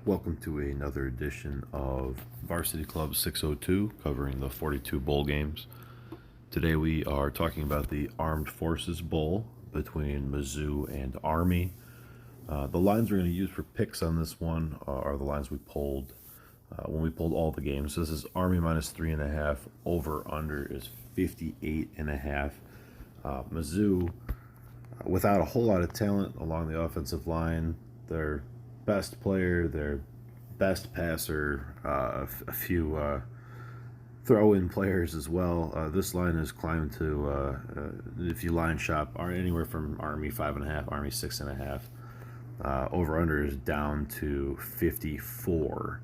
Welcome to another edition of Varsity Club 602, covering the 42 bowl games. Today we are talking about the Armed Forces Bowl between Mizzou and Army. The lines we're going to use for picks on this one are the lines we pulled when we pulled all the games. This is Army minus 3.5. Over under is 58.5. Mizzou, without a whole lot of talent along the offensive line, their best player, their best passer, a few throw-in players as well. This line has climbed to, if you line shop, are anywhere from Army 5.5, Army 6.5. Over-under is down to 54.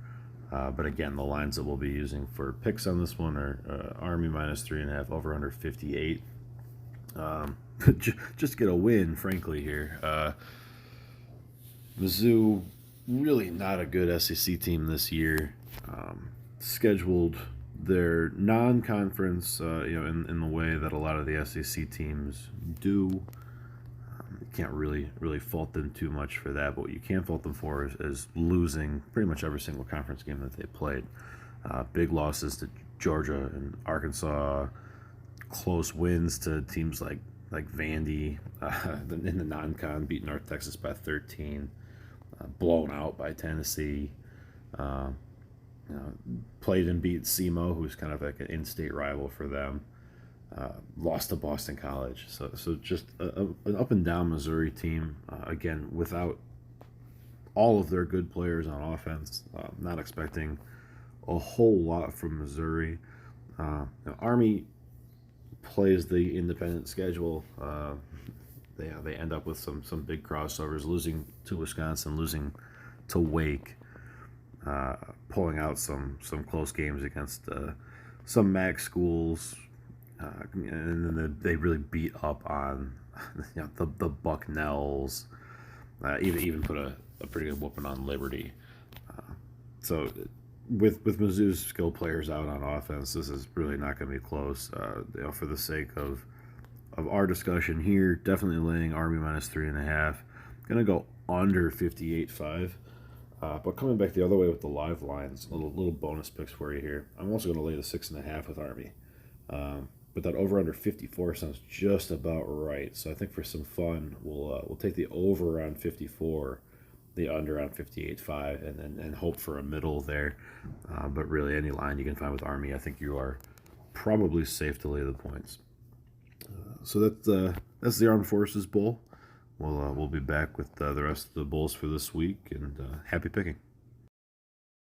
But again, the lines that we'll be using for picks on this one are Army minus 3.5, over-under 58. Just to get a win, frankly, here. Mizzou, really not a good SEC team this year. Scheduled their non-conference, in the way that a lot of the SEC teams do. You can't really fault them too much for that, but what you can fault them for is losing pretty much every single conference game that they played. Big losses to Georgia and Arkansas, close wins to teams like Vandy in the non-con, beat North Texas by 13. Blown out by Tennessee. Played and beat SEMO, who's kind of like an in-state rival for them. Lost to Boston College. So just an up and down Missouri team. Again, without all of their good players on offense. Not expecting a whole lot from Missouri. Army plays the independent schedule. They end up with some big crossovers, losing to Wisconsin, losing to Wake, pulling out some close games against some MAC schools, and then they really beat up on the Bucknells, even put a pretty good whooping on Liberty. So with Mizzou's skill players out on offense, this is really not going to be close. For the sake of our discussion here, definitely laying Army minus 3.5. Gonna go under 58.5. But coming back the other way with the live lines, little bonus picks for you here. I'm also gonna lay the 6.5 with Army. But that over under 54 sounds just about right. So I think for some fun, we'll take the over on 54, the under on 58.5, and hope for a middle there. But really, any line you can find with Army, I think you are probably safe to lay the points. So that's the Armed Forces Bowl. We'll be back with the rest of the bowls for this week, and happy picking.